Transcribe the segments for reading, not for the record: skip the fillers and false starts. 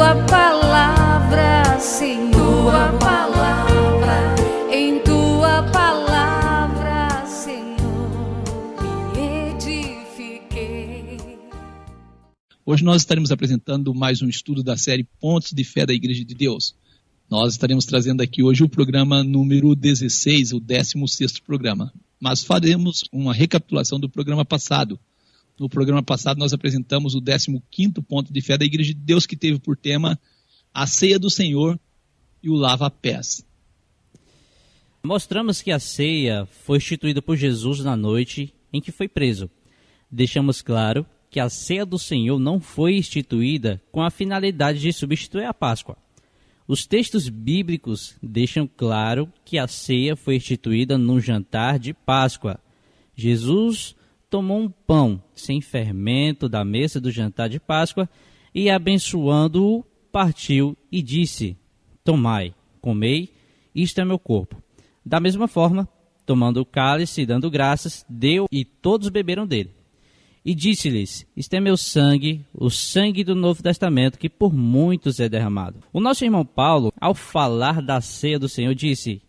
tua palavra, Senhor, tua palavra, em tua palavra, Senhor, me edifiquei. Hoje nós estaremos apresentando mais um estudo da série Pontos de Fé da Igreja de Deus. Nós estaremos trazendo aqui hoje o programa número 16, o 16º programa. Mas faremos uma recapitulação do programa passado. No programa passado nós apresentamos o 15º ponto de fé da Igreja de Deus, que teve por tema a ceia do Senhor e o lava-pés. Mostramos que a ceia foi instituída por Jesus na noite em que foi preso. Deixamos claro que a ceia do Senhor não foi instituída com a finalidade de substituir a Páscoa. Os textos bíblicos deixam claro que a ceia foi instituída no jantar de Páscoa. Jesus tomou um pão sem fermento da mesa do jantar de Páscoa e, abençoando-o, partiu e disse: tomai, comei, isto é meu corpo. Da mesma forma, tomando o cálice e dando graças, deu e todos beberam dele. E disse-lhes: isto é meu sangue, o sangue do Novo Testamento, que por muitos é derramado. O nosso irmão Paulo, ao falar da ceia do Senhor, disse: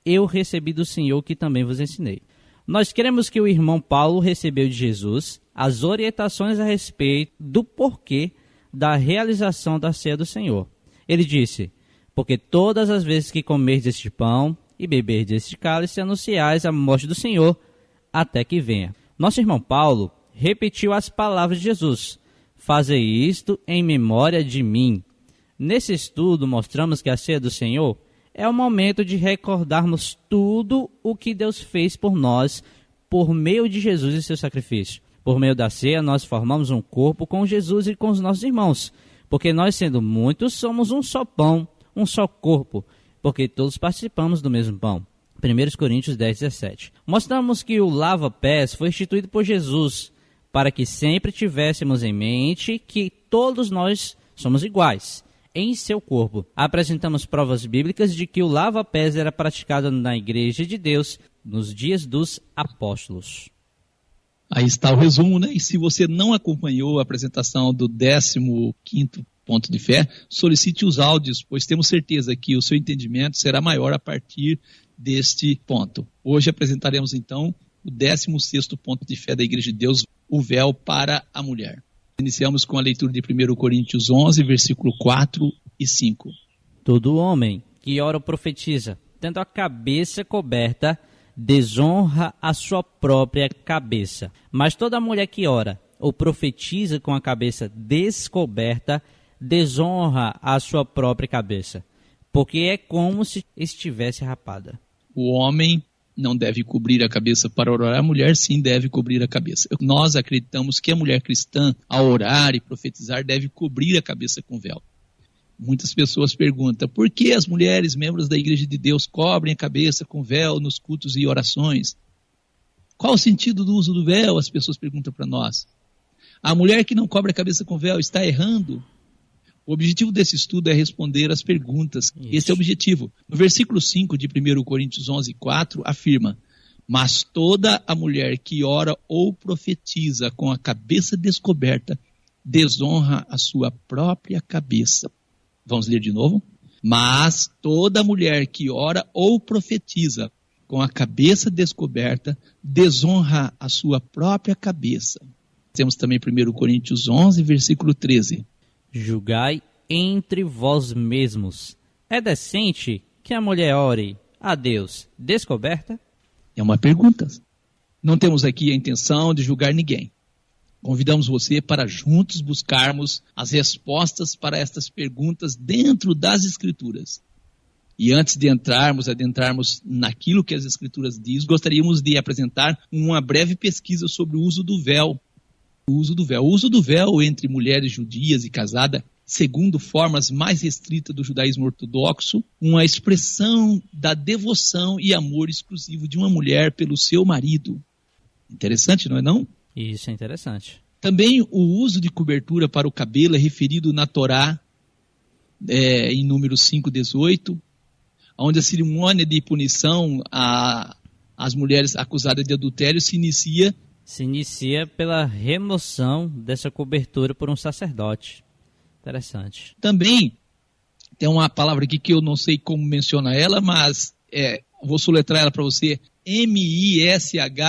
eu recebi do Senhor que também vos ensinei. Nós queremos que o irmão Paulo recebeu de Jesus as orientações a respeito do porquê da realização da ceia do Senhor. Ele disse: porque todas as vezes que comerdes este pão e beberdes este cálice, anunciais a morte do Senhor até que venha. Nosso irmão Paulo repetiu as palavras de Jesus: fazei isto em memória de mim. Nesse estudo mostramos que a ceia do Senhor é o momento de recordarmos tudo o que Deus fez por nós por meio de Jesus e seu sacrifício. Por meio da ceia nós formamos um corpo com Jesus e com os nossos irmãos, porque nós, sendo muitos, somos um só pão, um só corpo, porque todos participamos do mesmo pão. 1 Coríntios 10:17. Mostramos que o lava-pés foi instituído por Jesus para que sempre tivéssemos em mente que todos nós somos iguais em seu corpo. Apresentamos provas bíblicas de que o lava-pés era praticado na Igreja de Deus nos dias dos apóstolos. Aí está o resumo, né? E se você não acompanhou a apresentação do 15º ponto de fé, solicite os áudios, pois temos certeza que o seu entendimento será maior a partir deste ponto. Hoje apresentaremos então o 16º ponto de fé da Igreja de Deus, o véu para a mulher. Iniciamos com a leitura de 1 Coríntios 11, versículo 4 e 5. Todo homem que ora ou profetiza, tendo a cabeça coberta, desonra a sua própria cabeça. Mas toda mulher que ora ou profetiza com a cabeça descoberta, desonra a sua própria cabeça, porque é como se estivesse rapada. O homem não deve cobrir a cabeça para orar, a mulher sim deve cobrir a cabeça. Nós acreditamos que a mulher cristã, ao orar e profetizar, deve cobrir a cabeça com véu. Muitas pessoas perguntam: por que as mulheres, membros da Igreja de Deus, cobrem a cabeça com véu nos cultos e orações? Qual o sentido do uso do véu? As pessoas perguntam para nós. A mulher que não cobre a cabeça com véu está errando? O objetivo desse estudo é responder às perguntas. Isso. Esse é o objetivo. No versículo 5 de 1 Coríntios 11, 4, afirma: mas toda a mulher que ora ou profetiza com a cabeça descoberta, desonra a sua própria cabeça. Vamos ler de novo? Mas toda mulher que ora ou profetiza com a cabeça descoberta, desonra a sua própria cabeça. Temos também 1 Coríntios 11, versículo 13. Julgai entre vós mesmos. É decente que a mulher ore a Deus descoberta? É uma pergunta. Não temos aqui a intenção de julgar ninguém. Convidamos você para juntos buscarmos as respostas para estas perguntas dentro das Escrituras. E antes de adentrarmos naquilo que as Escrituras diz, gostaríamos de apresentar uma breve pesquisa sobre o uso do véu. O uso do véu entre mulheres judias e casadas, segundo formas mais restritas do judaísmo ortodoxo, uma expressão da devoção e amor exclusivo de uma mulher pelo seu marido. Interessante, não é não? Isso é interessante. Também o uso de cobertura para o cabelo é referido na Torá, em Números 5:18, onde a cerimônia de punição às mulheres acusadas de adultério se inicia pela remoção dessa cobertura por um sacerdote. Interessante. Também tem uma palavra aqui que eu não sei como menciona ela, mas vou soletrar ela para você. M-I-S-H-N-A.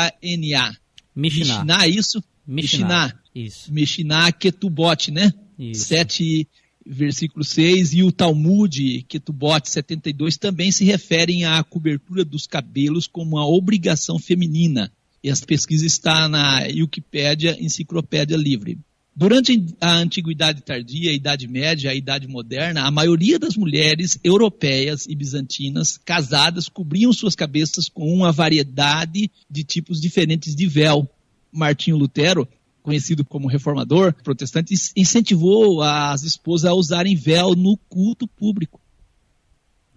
Mishnah. Isso? Mishnah. Isso. Mishnah Ketubot, né? Isso. 7, versículo 6. E o Talmud, Ketubot 72, também se referem à cobertura dos cabelos como uma obrigação feminina. E essa pesquisa está na Wikipédia, Enciclopédia Livre. Durante a Antiguidade Tardia, a Idade Média, a Idade Moderna, a maioria das mulheres europeias e bizantinas casadas cobriam suas cabeças com uma variedade de tipos diferentes de véu. Martinho Lutero, conhecido como reformador protestante, incentivou as esposas a usarem véu no culto público.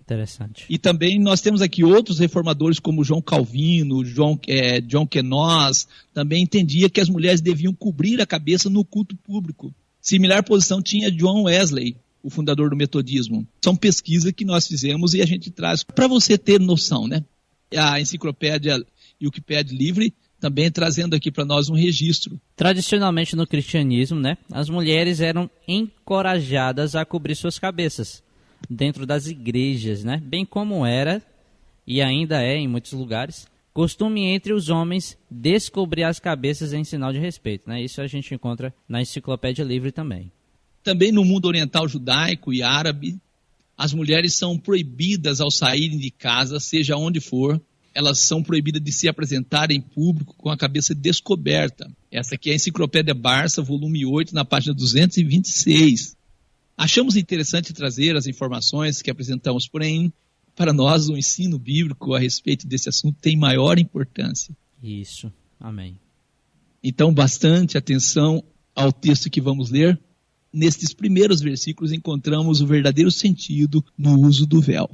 Interessante. E também nós temos aqui outros reformadores como João Calvino, John Knox, também entendia que as mulheres deviam cobrir a cabeça no culto público. Similar posição tinha John Wesley, o fundador do metodismo. São pesquisas que nós fizemos e a gente traz para você ter noção, né? A enciclopédia Wikipédia Livre também trazendo aqui para nós um registro. Tradicionalmente no cristianismo, né, as mulheres eram encorajadas a cobrir suas cabeças dentro das igrejas, né? Bem como era, e ainda é em muitos lugares, costume entre os homens descobrir as cabeças em sinal de respeito, né? Isso a gente encontra na Enciclopédia Livre também. Também no mundo oriental judaico e árabe, as mulheres são proibidas ao saírem de casa, seja onde for, elas são proibidas de se apresentar em público com a cabeça descoberta. Essa aqui é a Enciclopédia Barça, volume 8, na página 226. Achamos interessante trazer as informações que apresentamos, porém, para nós, o ensino bíblico a respeito desse assunto tem maior importância. Isso, amém. Então, bastante atenção ao texto que vamos ler. Nestes primeiros versículos encontramos o verdadeiro sentido no uso do véu.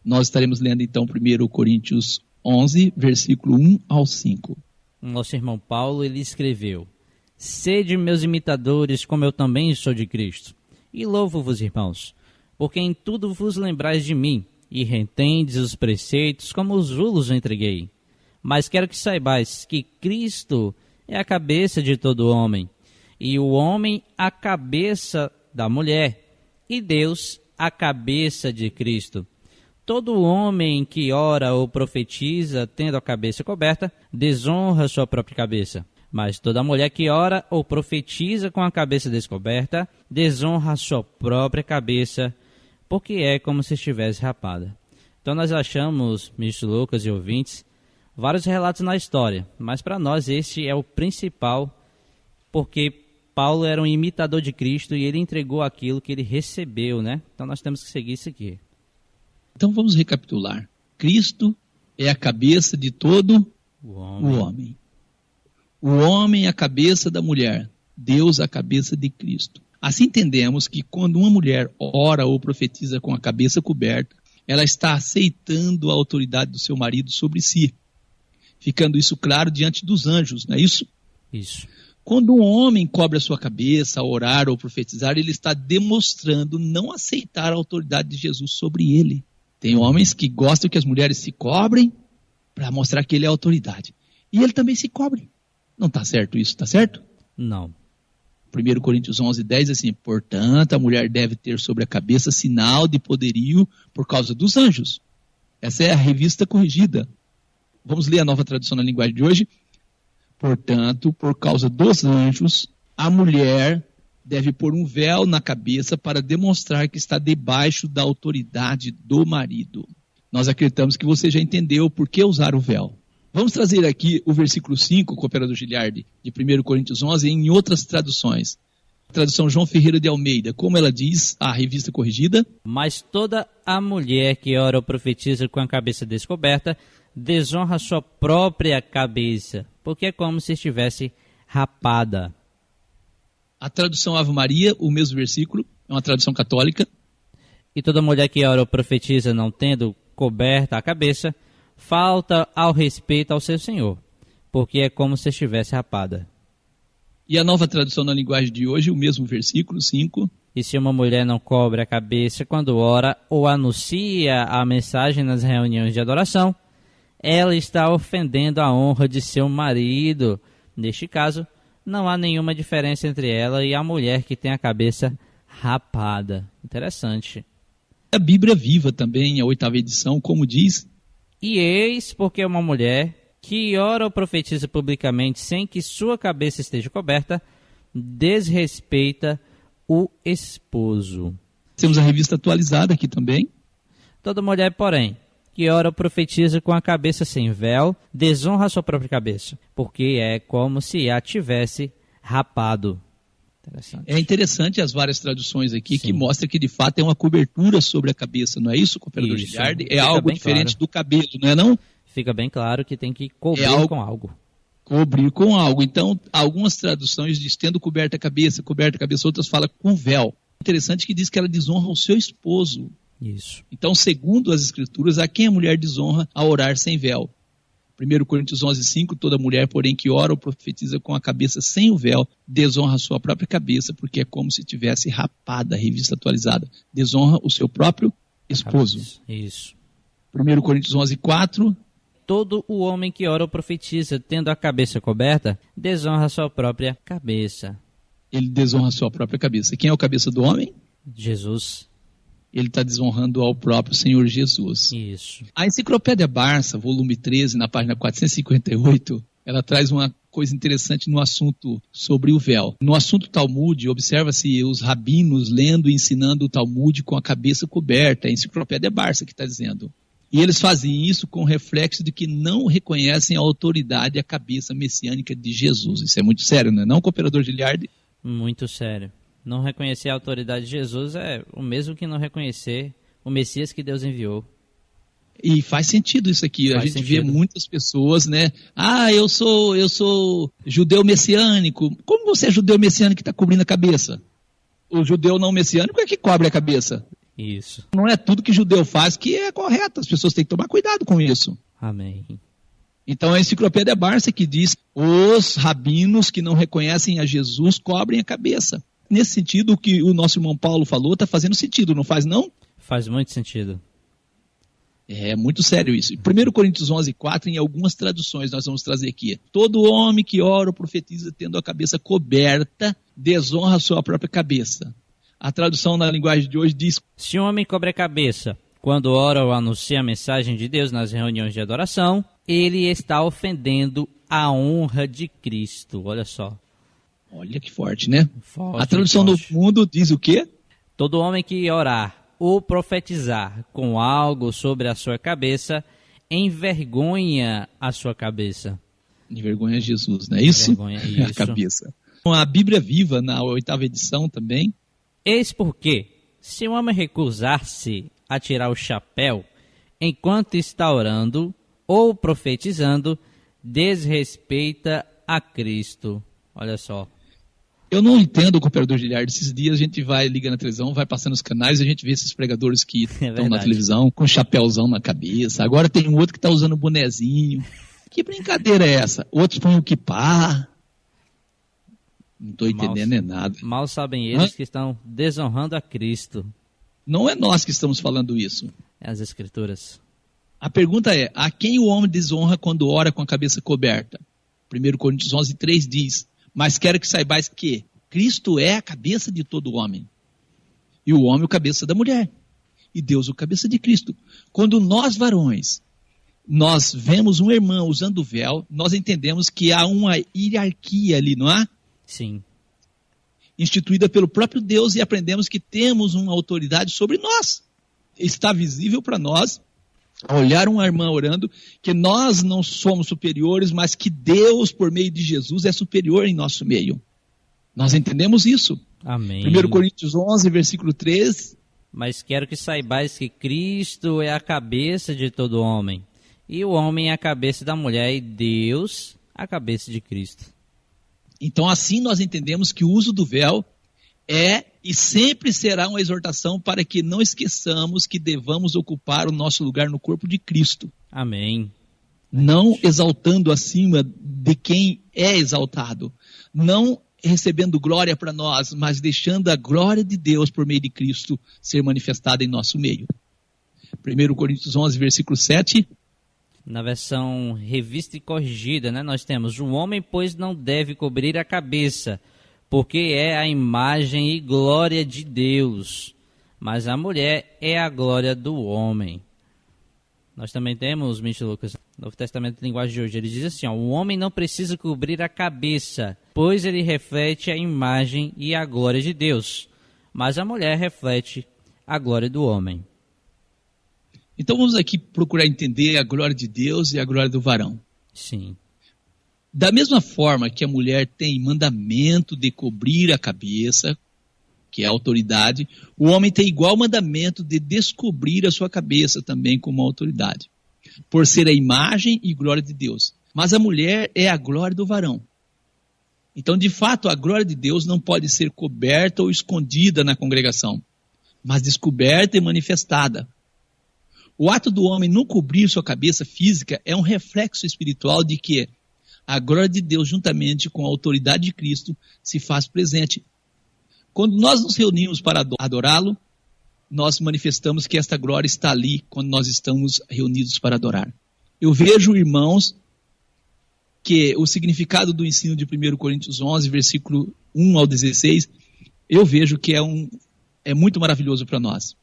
Nós estaremos lendo então 1 Coríntios 11, versículo 1 ao 5. Nosso irmão Paulo, ele escreveu: Sede meus imitadores, como eu também sou de Cristo. E louvo-vos, irmãos, porque em tudo vos lembrais de mim, e retendes os preceitos como os vos entreguei. Mas quero que saibais que Cristo é a cabeça de todo homem, e o homem a cabeça da mulher, e Deus a cabeça de Cristo. Todo homem que ora ou profetiza, tendo a cabeça coberta, desonra sua própria cabeça. Mas toda mulher que ora ou profetiza com a cabeça descoberta, desonra a sua própria cabeça, porque é como se estivesse rapada. Então nós achamos, ministro Lucas e ouvintes, vários relatos na história, mas para nós esse é o principal, porque Paulo era um imitador de Cristo e ele entregou aquilo que ele recebeu, né? Então nós temos que seguir isso aqui. Então vamos recapitular. Cristo é a cabeça de todo o homem. O homem é a cabeça da mulher, Deus a cabeça de Cristo. Assim entendemos que quando uma mulher ora ou profetiza com a cabeça coberta, ela está aceitando a autoridade do seu marido sobre si, ficando isso claro diante dos anjos, não é isso? Isso. Quando um homem cobre a sua cabeça ao orar ou profetizar, ele está demonstrando não aceitar a autoridade de Jesus sobre ele. Tem homens que gostam que as mulheres se cobrem para mostrar que ele é a autoridade. E ele também se cobre. Não está certo isso, está certo? Não. 1 Coríntios 11, 10, assim, portanto, a mulher deve ter sobre a cabeça sinal de poderio por causa dos anjos. Essa é a revista corrigida. Vamos ler a nova tradução na linguagem de hoje. Portanto, por causa dos anjos, a mulher deve pôr um véu na cabeça para demonstrar que está debaixo da autoridade do marido. Nós acreditamos que você já entendeu por que usar o véu. Vamos trazer aqui o versículo 5, cooperador Giliardi, de 1 Coríntios 11, em outras traduções. A tradução João Ferreira de Almeida, como ela diz, a revista corrigida. Mas toda a mulher que ora ou profetiza com a cabeça descoberta, desonra sua própria cabeça, porque é como se estivesse rapada. A tradução Ave Maria, o mesmo versículo, é uma tradução católica. E toda mulher que ora ou profetiza não tendo coberta a cabeça, falta ao respeito ao seu Senhor, porque é como se estivesse rapada. E a nova tradução na linguagem de hoje, o mesmo versículo, 5. E se uma mulher não cobre a cabeça quando ora ou anuncia a mensagem nas reuniões de adoração, ela está ofendendo a honra de seu marido. Neste caso, não há nenhuma diferença entre ela e a mulher que tem a cabeça rapada. Interessante. A Bíblia Viva também, a 8ª edição, como diz: E eis porque uma mulher que ora ou profetiza publicamente sem que sua cabeça esteja coberta, desrespeita o esposo. Temos a revista atualizada aqui também. Toda mulher, porém, que ora ou profetiza com a cabeça sem véu, desonra a sua própria cabeça, porque é como se a tivesse rapado. É interessante as várias traduções aqui, Sim. que mostra que de fato é uma cobertura sobre a cabeça, não é isso, cooperador Isso. Giliardi? É Fica algo bem diferente claro. do cabelo, não é não? Fica bem claro que tem que cobrir com algo. Cobrir com algo. Então, algumas traduções diz tendo coberta a cabeça, outras falam com véu. Interessante que diz que ela desonra o seu esposo. Isso. Então, segundo as escrituras, a quem a mulher desonra a orar sem véu? 1 Coríntios 11:5, toda mulher, porém, que ora ou profetiza com a cabeça sem o véu, desonra a sua própria cabeça, porque é como se tivesse rapada, revista atualizada. Desonra o seu próprio esposo. Isso. 1 Coríntios 11:4, Todo o homem que ora ou profetiza, tendo a cabeça coberta, desonra a sua própria cabeça. ele desonra a sua própria cabeça. Quem é o cabeça do homem? Jesus. Ele está desonrando ao próprio Senhor Jesus. Isso. A Enciclopédia Barça, volume 13, na página 458, ela traz uma coisa interessante no assunto sobre o véu. No assunto Talmud, observa-se os rabinos lendo e ensinando o Talmud com a cabeça coberta. É a Enciclopédia Barça que está dizendo. E eles fazem isso com o reflexo de que não reconhecem a autoridade e a cabeça messiânica de Jesus. Isso é muito sério, não é não, cooperador Giliardi? Muito sério. Não reconhecer a autoridade de Jesus é o mesmo que não reconhecer o Messias que Deus enviou. E faz sentido isso aqui. A gente vê muitas pessoas, né? Ah, eu sou judeu messiânico. Como você é judeu messiânico que está cobrindo a cabeça? O judeu não messiânico é que cobre a cabeça. Isso. Não é tudo que judeu faz que é correto. As pessoas têm que tomar cuidado com isso. Amém. Então a Enciclopédia Barça que diz: os rabinos que não reconhecem a Jesus cobrem a cabeça. Nesse sentido, o que o nosso irmão Paulo falou está fazendo sentido, não faz não? Faz muito sentido. É muito sério isso. 1 Coríntios 11:4, em algumas traduções nós vamos trazer aqui: todo homem que ora ou profetiza tendo a cabeça coberta, desonra a sua própria cabeça. A tradução na linguagem de hoje diz: se um homem cobre a cabeça quando ora ou anuncia a mensagem de Deus nas reuniões de adoração, ele está ofendendo a honra de Cristo. Olha só. Olha que forte, né? Forte, a tradução forte. do mundo diz o quê? Todo homem que orar ou profetizar com algo sobre a sua cabeça, envergonha a sua cabeça. Envergonha Jesus, não é isso? Envergonha, isso. A cabeça. A Bíblia Viva, na 8ª edição também. Eis porque, se um homem recusar-se a tirar o chapéu enquanto está orando ou profetizando, desrespeita a Cristo. Olha só. Eu não entendo o cooperador Giliardi. Esses dias a gente vai ligando na televisão, vai passando os canais e a gente vê esses pregadores que estão na televisão com chapéuzão na cabeça. Agora tem um outro que está usando bonezinho. Que brincadeira é essa? Outros põem o kippah. Não estou entendendo nada. Mal sabem eles que estão desonrando a Cristo. Não é nós que estamos falando isso. É as Escrituras. A pergunta é: a quem o homem desonra quando ora com a cabeça coberta? 1 Coríntios 11:3 diz: mas quero que saibais que Cristo é a cabeça de todo homem. E o homem o cabeça da mulher. E Deus o cabeça de Cristo. Quando nós, varões, nós vemos um irmão usando véu, nós entendemos que há uma hierarquia ali, não há? Sim. Instituída pelo próprio Deus, e aprendemos que temos uma autoridade sobre nós. Está visível para nós, ao olhar uma irmã orando, que nós não somos superiores, mas que Deus, por meio de Jesus, é superior em nosso meio. Nós entendemos isso. Amém. 1 Coríntios 11, versículo 3. Mas quero que saibais que Cristo é a cabeça de todo homem, e o homem é a cabeça da mulher, e Deus a cabeça de Cristo. Então, assim nós entendemos que o uso do véu é e sempre será uma exortação para que não esqueçamos que devamos ocupar o nosso lugar no corpo de Cristo. Amém. Não exaltando acima de quem é exaltado. Não recebendo glória para nós, mas deixando a glória de Deus por meio de Cristo ser manifestada em nosso meio. 1 Coríntios 11, versículo 7. Na versão revista e corrigida, nós temos: o homem, pois, não deve cobrir a cabeça, porque é a imagem e glória de Deus, mas a mulher é a glória do homem. Nós também temos, Ministro Lucas, no Novo Testamento de linguagem de hoje, ele diz assim, ó, o homem não precisa cobrir a cabeça, pois ele reflete a imagem e a glória de Deus, mas a mulher reflete a glória do homem. Então vamos aqui procurar entender a glória de Deus e a glória do varão. Sim. Da mesma forma que a mulher tem mandamento de cobrir a cabeça, que é a autoridade, o homem tem igual mandamento de descobrir a sua cabeça também como autoridade, por ser a imagem e glória de Deus. Mas a mulher é a glória do varão. Então, de fato, a glória de Deus não pode ser coberta ou escondida na congregação, mas descoberta e manifestada. O ato do homem não cobrir sua cabeça física é um reflexo espiritual de que a glória de Deus, juntamente com a autoridade de Cristo, se faz presente. Quando nós nos reunimos para adorá-lo, nós manifestamos que esta glória está ali quando nós estamos reunidos para adorar. Eu vejo, irmãos, que o significado do ensino de 1 Coríntios 11, versículo 1 ao 16, eu vejo que é muito maravilhoso para nós.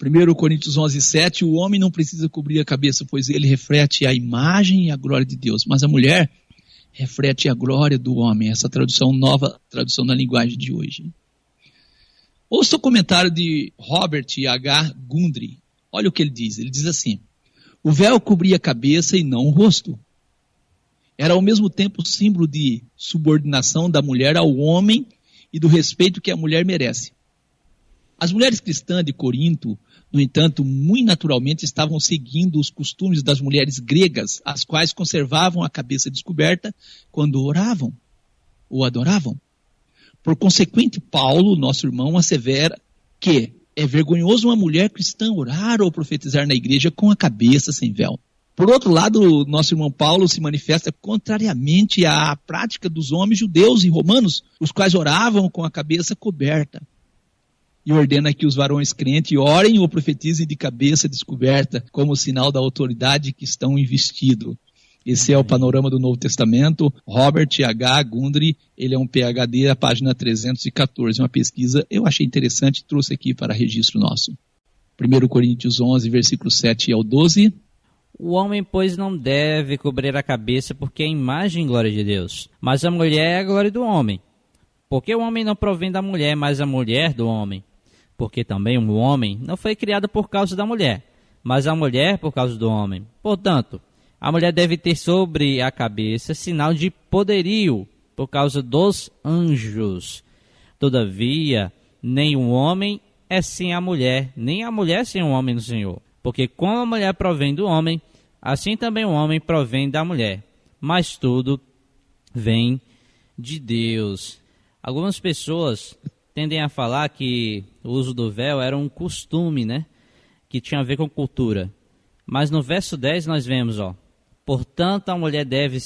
1 Coríntios 11, 7, o homem não precisa cobrir a cabeça, pois ele reflete a imagem e a glória de Deus, mas a mulher reflete a glória do homem, essa tradução nova, tradução na linguagem de hoje. Ouça o comentário de Robert H. Gundry. Olha o que ele diz assim, o véu cobria a cabeça e não o rosto. Era ao mesmo tempo símbolo de subordinação da mulher ao homem e do respeito que a mulher merece. As mulheres cristãs de Corinto, no entanto, muito naturalmente estavam seguindo os costumes das mulheres gregas, as quais conservavam a cabeça descoberta quando oravam ou adoravam. Por consequente, Paulo, nosso irmão, assevera que é vergonhoso uma mulher cristã orar ou profetizar na igreja com a cabeça sem véu. Por outro lado, nosso irmão Paulo se manifesta contrariamente à prática dos homens judeus e romanos, os quais oravam com a cabeça coberta. E ordena que os varões crentes orem ou profetizem de cabeça descoberta, como sinal da autoridade que estão investidos. Esse é o panorama do Novo Testamento. Robert H. Gundry, ele é um PhD, a página 314, uma pesquisa eu achei interessante, trouxe aqui para registro nosso. 1 Coríntios 11, versículos 7 ao 12. O homem, pois, não deve cobrir a cabeça, porque é a imagem e glória de Deus. Mas a mulher é a glória do homem. Porque o homem não provém da mulher, mas a mulher do homem. Porque também o homem não foi criado por causa da mulher, mas a mulher por causa do homem. Portanto, a mulher deve ter sobre a cabeça sinal de poderio, por causa dos anjos. Todavia, nem o homem é sem a mulher, nem a mulher sem o homem no Senhor. Porque como a mulher provém do homem, assim também o homem provém da mulher. Mas tudo vem de Deus. Algumas pessoas tendem a falar que o uso do véu era um costume, né? Que tinha a ver com cultura. Mas no verso 10 nós vemos, portanto a mulher deve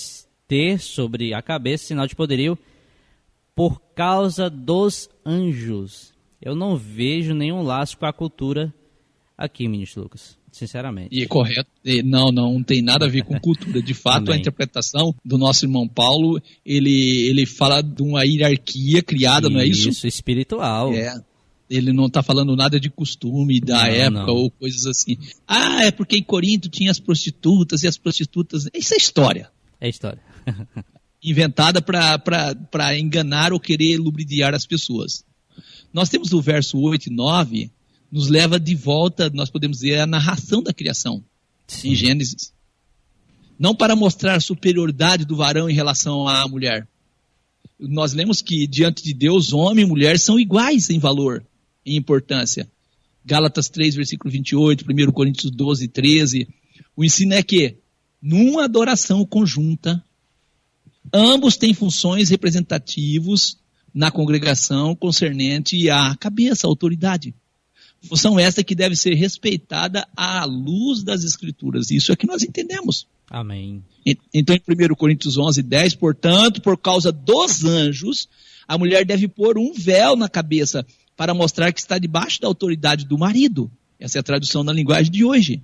ter sobre a cabeça sinal de poderio por causa dos anjos. Eu não vejo nenhum laço com a cultura aqui, ministro Lucas, sinceramente. E é correto, não tem nada a ver com cultura. De fato, a interpretação do nosso irmão Paulo, ele fala de uma hierarquia criada, não é isso? Isso, espiritual. Ele não está falando nada de costume da época ou coisas assim. É porque em Corinto tinha as prostitutas e as prostitutas... Isso é história. É história. Inventada para enganar ou querer lubrificar as pessoas. Nós temos o verso 8 e 9... nos leva de volta, nós podemos dizer, à narração da criação, Sim. Em Gênesis. Não para mostrar a superioridade do varão em relação à mulher. Nós lemos que, diante de Deus, homem e mulher são iguais em valor, em importância. Gálatas 3, versículo 28, 1 Coríntios 12, 13. O ensino é que, numa adoração conjunta, ambos têm funções representativas na congregação concernente à cabeça, à autoridade. Função esta que deve ser respeitada à luz das Escrituras. Isso é que nós entendemos. Amém. Então, em 1 Coríntios 11, 10, portanto, por causa dos anjos, a mulher deve pôr um véu na cabeça para mostrar que está debaixo da autoridade do marido. Essa é a tradução na linguagem de hoje.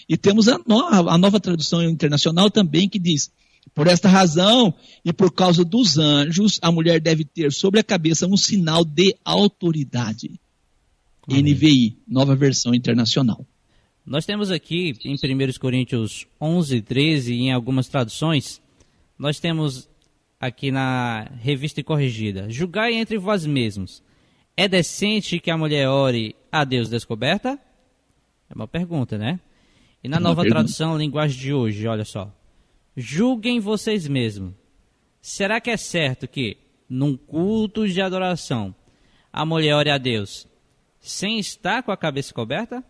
E temos a nova tradução internacional também que diz, Por esta razão e por causa dos anjos, a mulher deve ter sobre a cabeça um sinal de autoridade. Amém. NVI, Nova Versão Internacional. Nós temos aqui em 1 Coríntios 11, 13, em algumas traduções, nós temos aqui na Revista e Corrigida: julgai entre vós mesmos, é decente que a mulher ore a Deus descoberta? É uma pergunta, né? E na Nova Tradução, linguagem de hoje, olha só: julguem vocês mesmos. Será que é certo que, num culto de adoração, a mulher ore a Deus sem estar com a cabeça coberta?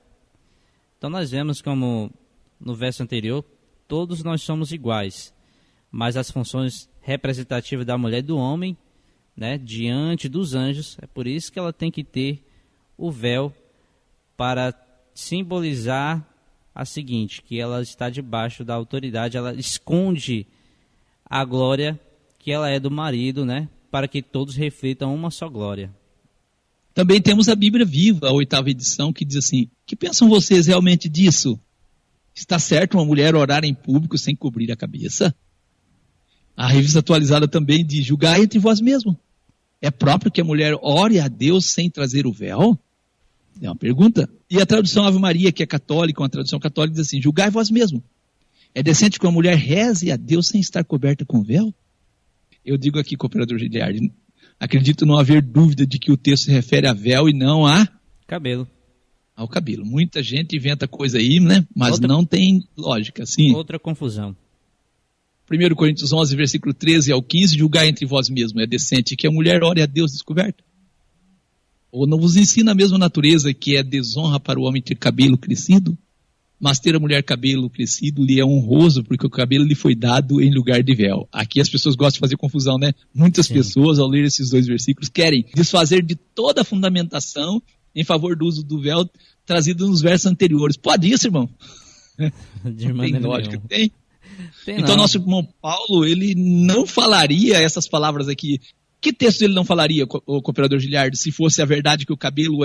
Então nós vemos como, no verso anterior, todos nós somos iguais, mas as funções representativas da mulher e do homem, né, diante dos anjos, é por isso que ela tem que ter o véu para simbolizar a seguinte, que ela está debaixo da autoridade, ela esconde a glória que ela é do marido, né, para que todos reflitam uma só glória. Também temos a Bíblia Viva, a 8ª edição, que diz assim: que pensam vocês realmente disso? Está certo uma mulher orar em público sem cobrir a cabeça? A Revista Atualizada também diz: julgai entre vós mesmos. É próprio que a mulher ore a Deus sem trazer o véu? É uma pergunta. E a tradução Ave Maria, que é católica, uma tradução católica, diz assim: julgai vós mesmos. É decente que uma mulher reze a Deus sem estar coberta com véu? Eu digo aqui, cooperador Giliardi, acredito não haver dúvida de que o texto se refere a véu e não a... cabelo. Ao cabelo. Muita gente inventa coisa aí, né? Mas não tem lógica, sim. Outra confusão. 1 Coríntios 11, versículo 13 ao 15, julgai entre vós mesmos. É decente que a mulher ore a Deus descoberta? Ou não vos ensina a mesma natureza que é desonra para o homem ter cabelo crescido? Mas ter a mulher cabelo crescido lhe é honroso, porque o cabelo lhe foi dado em lugar de véu. Aqui as pessoas gostam de fazer confusão, né? Muitas pessoas, ao ler esses dois versículos, querem desfazer de toda a fundamentação em favor do uso do véu trazido nos versos anteriores. Pode isso, irmão? De maneira tem lógica, nenhuma. Tem? Então não. Nosso irmão Paulo, ele não falaria essas palavras aqui. Que texto ele não falaria, o cooperador Giliardi, se fosse a verdade que o cabelo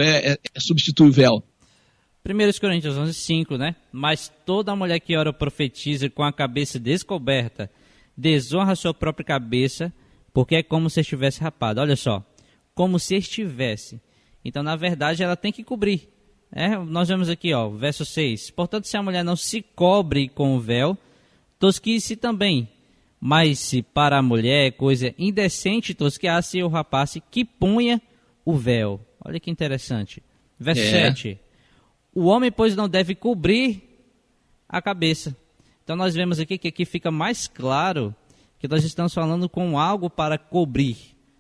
substitui o véu? 1 Coríntios 11, 5, né? Mas toda mulher que ora ou profetiza com a cabeça descoberta desonra a sua própria cabeça, porque é como se estivesse rapada. Olha só, como se estivesse. Então, na verdade, ela tem que cobrir. Nós vemos aqui, ó, verso 6. Portanto, se a mulher não se cobre com o véu, tosquice também. Mas se para a mulher é coisa indecente tosquear-se ou rapar-se, que ponha o véu. Olha que interessante. Verso 7. O homem, pois, não deve cobrir a cabeça. Então nós vemos aqui que aqui fica mais claro que nós estamos falando com algo para cobrir,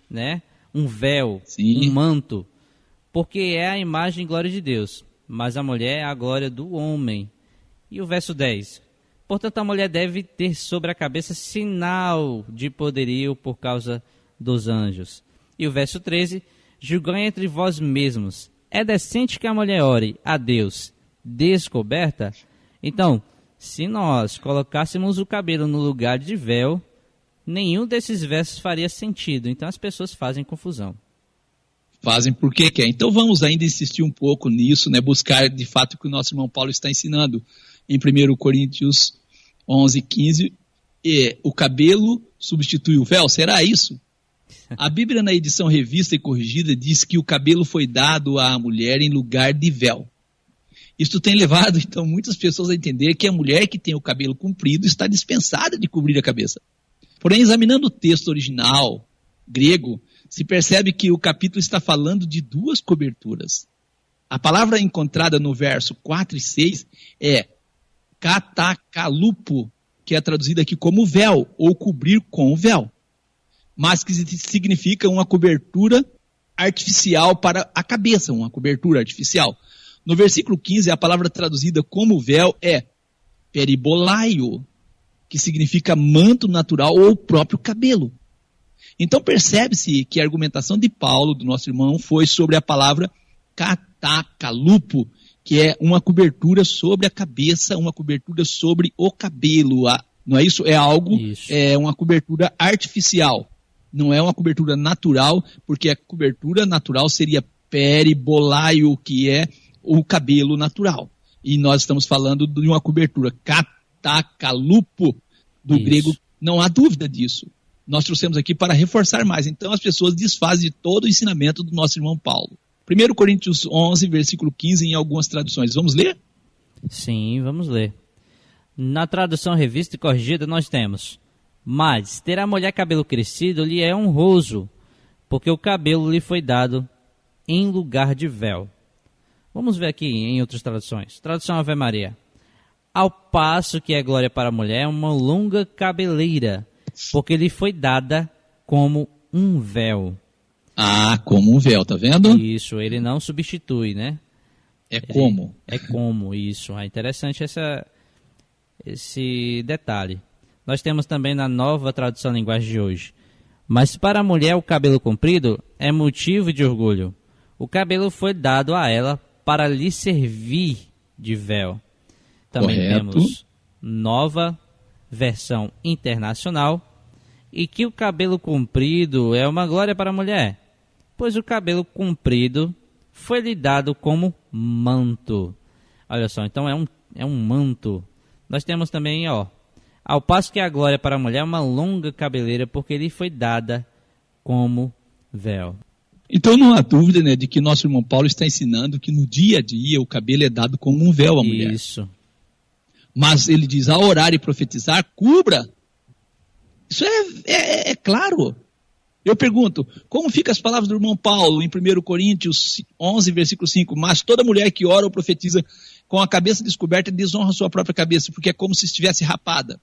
né? Um véu, um manto, porque é a imagem e glória de Deus, mas a mulher é a glória do homem. E o verso 10. Portanto, a mulher deve ter sobre a cabeça sinal de poderio por causa dos anjos. E o verso 13. Julgai entre vós mesmos. É decente que a mulher ore a Deus descoberta? Então, se nós colocássemos o cabelo no lugar de véu, nenhum desses versos faria sentido. Então as pessoas fazem confusão. Fazem porque quer. Então vamos ainda insistir um pouco nisso, né? Buscar de fato o que o nosso irmão Paulo está ensinando em 1 Coríntios 11, 15. O cabelo substitui o véu? Será isso? A Bíblia, na edição revista e corrigida, diz que o cabelo foi dado à mulher em lugar de véu. Isto tem levado, então, muitas pessoas a entender que a mulher que tem o cabelo comprido está dispensada de cobrir a cabeça. Porém, examinando o texto original, grego, se percebe que o capítulo está falando de duas coberturas. A palavra encontrada no verso 4 e 6 é katakalupo, que é traduzida aqui como véu, ou cobrir com o véu, mas que significa uma cobertura artificial para a cabeça, uma cobertura artificial. No versículo 15, a palavra traduzida como véu é peribolaio, que significa manto natural ou próprio cabelo. Então percebe-se que a argumentação de Paulo, do nosso irmão, foi sobre a palavra katakalupo, que é uma cobertura sobre a cabeça, uma cobertura sobre o cabelo. Não é isso? É algo, é uma cobertura artificial. Não é uma cobertura natural, porque a cobertura natural seria peribolaio, que é o cabelo natural. E nós estamos falando de uma cobertura katakalupo, do grego Não há dúvida disso. Nós trouxemos aqui para reforçar mais. Então as pessoas desfazem de todo o ensinamento do nosso irmão Paulo. 1 Coríntios 11, versículo 15, em algumas traduções. Vamos ler? Sim, vamos ler. Na tradução revista e corrigida nós temos: mas ter a mulher cabelo crescido lhe é honroso, porque o cabelo lhe foi dado em lugar de véu. Vamos ver aqui em outras traduções. Tradução Ave Maria. Ao passo que é glória para a mulher uma longa cabeleira, porque lhe foi dada como um véu. Ah, como um véu, tá vendo? Isso, ele não substitui, né? Como. É como, isso. É interessante esse detalhe. Nós temos também na nova tradução linguagem de hoje. Mas para a mulher o cabelo comprido é motivo de orgulho. O cabelo foi dado a ela para lhe servir de véu. Também Correto. temos nova versão internacional. E que o cabelo comprido é uma glória para a mulher, pois o cabelo comprido foi lhe dado como manto. Olha só, então é um manto. Nós temos também, ao passo que a glória para a mulher é uma longa cabeleira, porque lhe foi dada como véu. Então não há dúvida, né, de que nosso irmão Paulo está ensinando que no dia a dia o cabelo é dado como um véu à mulher. Isso. Mas ele diz, a orar e profetizar, cubra. Isso é claro. Eu pergunto, como ficam as palavras do irmão Paulo em 1 Coríntios 11, versículo 5? Mas toda mulher que ora ou profetiza com a cabeça descoberta desonra sua própria cabeça, porque é como se estivesse rapada.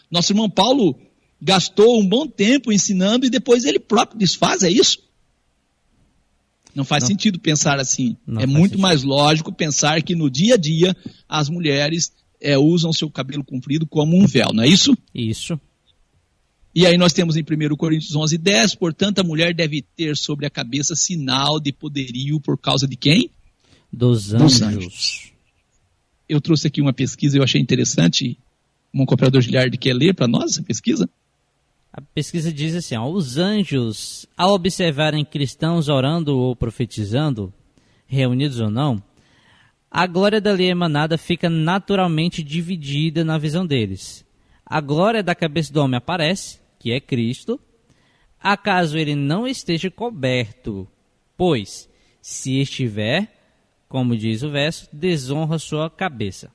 Nosso irmão Paulo gastou um bom tempo ensinando e depois ele próprio desfaz, é isso? Não faz sentido pensar assim. É muito mais lógico pensar que no dia a dia as mulheres usam seu cabelo comprido como um véu, não é isso? Isso. E aí nós temos em 1 Coríntios 11, 10, portanto a mulher deve ter sobre a cabeça sinal de poderio por causa de quem? Dos anjos. Eu trouxe aqui uma pesquisa, eu achei interessante. Um cooperador Giliardi quer ler para nós essa pesquisa? A pesquisa diz assim, os anjos, ao observarem cristãos orando ou profetizando, reunidos ou não, a glória dali emanada fica naturalmente dividida na visão deles. A glória da cabeça do homem aparece, que é Cristo, acaso ele não esteja coberto, pois, se estiver, como diz o verso, desonra sua cabeça.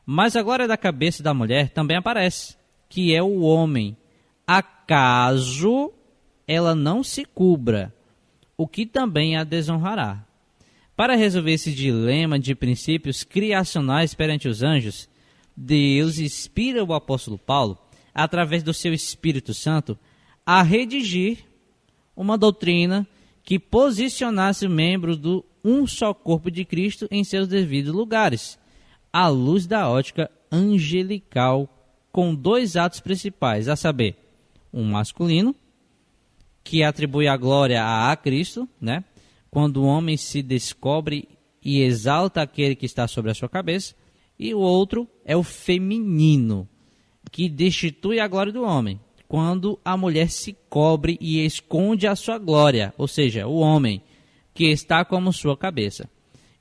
Mas a glória da cabeça da mulher também aparece, que é o homem, acaso ela não se cubra, o que também a desonrará. Para resolver esse dilema de princípios criacionais perante os anjos, Deus inspira o apóstolo Paulo, através do seu Espírito Santo, a redigir uma doutrina que posicionasse os membros do um só corpo de Cristo em seus devidos lugares, à luz da ótica angelical, com dois atos principais, a saber, um masculino, que atribui a glória a Cristo, né? Quando o homem se descobre e exalta aquele que está sobre a sua cabeça, e o outro é o feminino, que destitui a glória do homem, quando a mulher se cobre e esconde a sua glória, ou seja, o homem, que está como sua cabeça.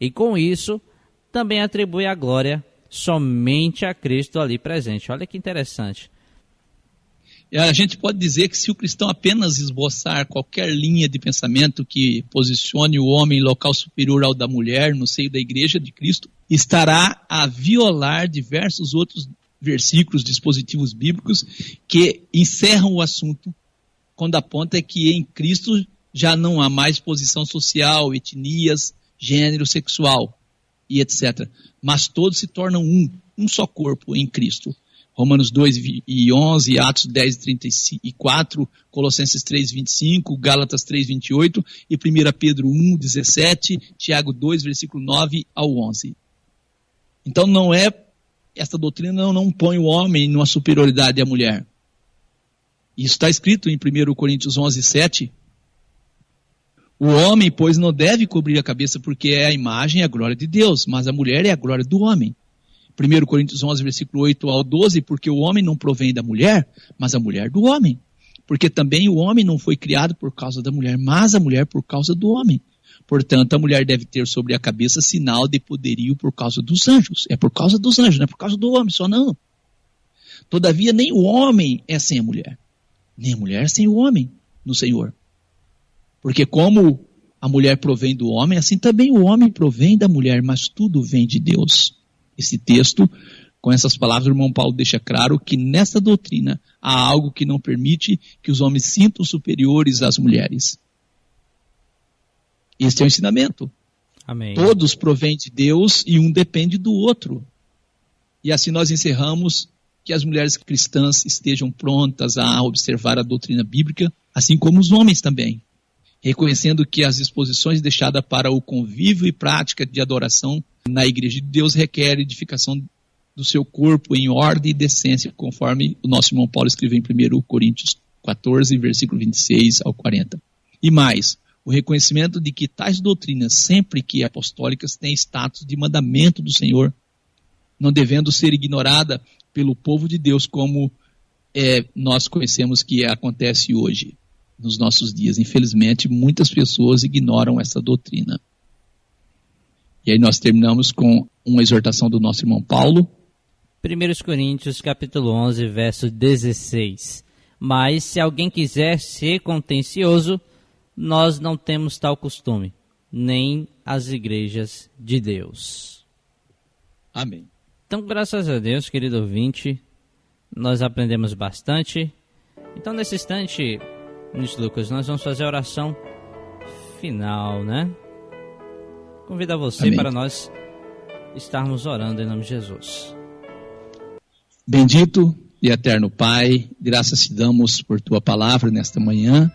E com isso, também atribui a glória somente a Cristo ali presente. Olha que interessante. A gente pode dizer que se o cristão apenas esboçar qualquer linha de pensamento que posicione o homem em local superior ao da mulher no seio da igreja de Cristo, estará a violar diversos outros versículos, dispositivos bíblicos que encerram o assunto quando aponta que em Cristo já não há mais posição social, etnias, gênero sexual e etc. Mas todos se tornam um só corpo em Cristo. Romanos 2 e 11, Atos 10 e 34, Colossenses 3, 25, Gálatas 3, 28 e 1 Pedro 1, 17, Tiago 2, versículo 9 ao 11. Então esta doutrina não põe o homem numa superioridade à mulher. Isso está escrito em 1 Coríntios 11, 7. O homem, pois, não deve cobrir a cabeça porque é a imagem e a glória de Deus, mas a mulher é a glória do homem. 1 Coríntios 11, versículo 8 ao 12, porque o homem não provém da mulher, mas a mulher do homem. Porque também o homem não foi criado por causa da mulher, mas a mulher por causa do homem. Portanto, a mulher deve ter sobre a cabeça sinal de poderio por causa dos anjos. É por causa dos anjos, não é por causa do homem, só não. Todavia, nem o homem é sem a mulher, nem a mulher sem o homem no Senhor. Porque como a mulher provém do homem, assim também o homem provém da mulher, mas tudo vem de Deus. Esse texto, com essas palavras, o irmão Paulo deixa claro que nessa doutrina há algo que não permite que os homens sintam superiores às mulheres. Este é o ensinamento. Amém. Todos provêm de Deus e um depende do outro. E assim nós encerramos que as mulheres cristãs estejam prontas a observar a doutrina bíblica, assim como os homens também, reconhecendo que as disposições deixadas para o convívio e prática de adoração na igreja de Deus requer edificação do seu corpo em ordem e decência, conforme o nosso irmão Paulo escreveu em 1 Coríntios 14, versículo 26 ao 40. E mais, o reconhecimento de que tais doutrinas, sempre que apostólicas, têm status de mandamento do Senhor, não devendo ser ignorada pelo povo de Deus, como nós conhecemos que acontece hoje, nos nossos dias. Infelizmente, muitas pessoas ignoram essa doutrina. E aí nós terminamos com uma exortação do nosso irmão Paulo. 1 Coríntios, capítulo 11, verso 16. Mas se alguém quiser ser contencioso, nós não temos tal costume, nem as igrejas de Deus. Amém. Então, graças a Deus, querido ouvinte, nós aprendemos bastante. Então, nesse instante, Luiz Lucas, nós vamos fazer a oração final, né? Convido você para nós estarmos orando em nome de Jesus. Bendito e eterno Pai, graças te damos por tua palavra nesta manhã,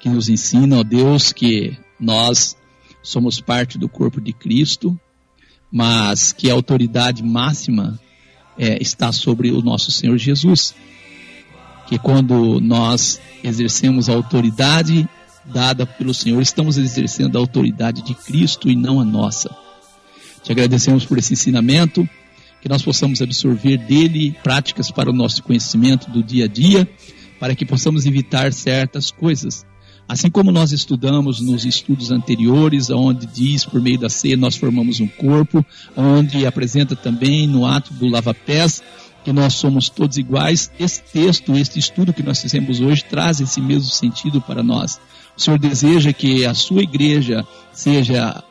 que nos ensina, ó Deus, que nós somos parte do corpo de Cristo, mas que a autoridade máxima está sobre o nosso Senhor Jesus. Que quando nós exercemos a autoridade dada pelo Senhor, estamos exercendo a autoridade de Cristo e não a nossa. Te agradecemos por esse ensinamento, que nós possamos absorver dele práticas para o nosso conhecimento do dia a dia, para que possamos evitar certas coisas. Assim como nós estudamos nos estudos anteriores, onde diz, por meio da ceia, nós formamos um corpo, onde apresenta também no ato do lava-pés, que nós somos todos iguais. Esse texto, este estudo que nós fizemos hoje, traz esse mesmo sentido para nós. O Senhor deseja que a sua igreja seja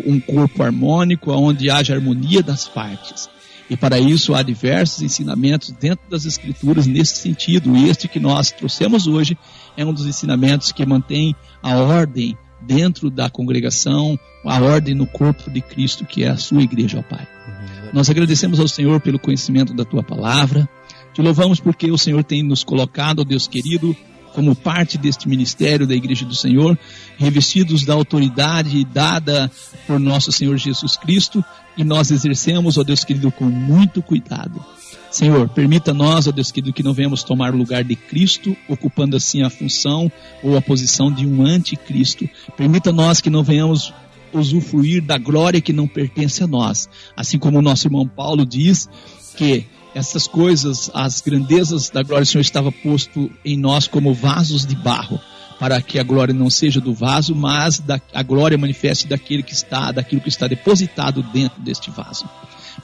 um corpo harmônico, onde haja harmonia das partes. E para isso há diversos ensinamentos dentro das Escrituras nesse sentido. E este que nós trouxemos hoje é um dos ensinamentos que mantém a ordem dentro da congregação, a ordem no corpo de Cristo, que é a sua igreja, ó Pai. Nós agradecemos ao Senhor pelo conhecimento da tua palavra. Te louvamos porque o Senhor tem nos colocado, ó Deus querido, como parte deste ministério da Igreja do Senhor, revestidos da autoridade dada por nosso Senhor Jesus Cristo, e nós exercemos, ó Deus querido, com muito cuidado. Senhor, permita nós, ó Deus querido, que não venhamos tomar o lugar de Cristo, ocupando assim a função ou a posição de um anticristo. Permita nós que não venhamos usufruir da glória que não pertence a nós. Assim como o nosso irmão Paulo diz que essas coisas, as grandezas da glória do Senhor estava posto em nós como vasos de barro, para que a glória não seja do vaso, mas a glória manifeste daquilo que está depositado dentro deste vaso.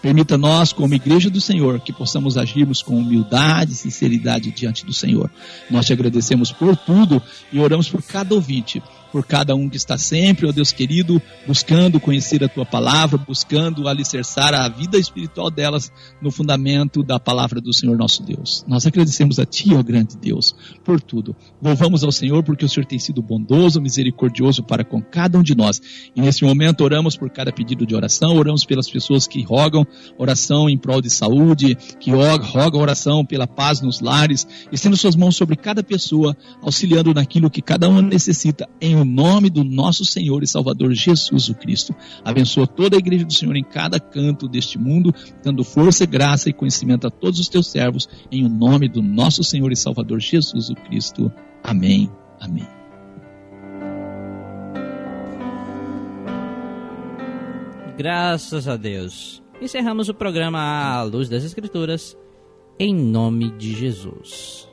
Permita nós, como igreja do Senhor, que possamos agirmos com humildade e sinceridade diante do Senhor. Nós te agradecemos por tudo e oramos por cada ouvinte, por cada um que está sempre, ó Deus querido, buscando conhecer a tua palavra, buscando alicerçar a vida espiritual delas no fundamento da palavra do Senhor nosso Deus. Nós agradecemos a ti, ó grande Deus, por tudo. Louvamos ao Senhor porque o Senhor tem sido bondoso, misericordioso para com cada um de nós. E nesse momento oramos por cada pedido de oração, oramos pelas pessoas que rogam oração em prol de saúde, que rogam oração pela paz nos lares, estendo suas mãos sobre cada pessoa, auxiliando naquilo que cada um necessita, em nome do nosso Senhor e Salvador Jesus o Cristo. Abençoa toda a igreja do Senhor em cada canto deste mundo, dando força, graça e conhecimento a todos os teus servos, em o nome do nosso Senhor e Salvador Jesus o Cristo. Amém. Amém. Graças a Deus. Encerramos o programa à luz das Escrituras, em nome de Jesus.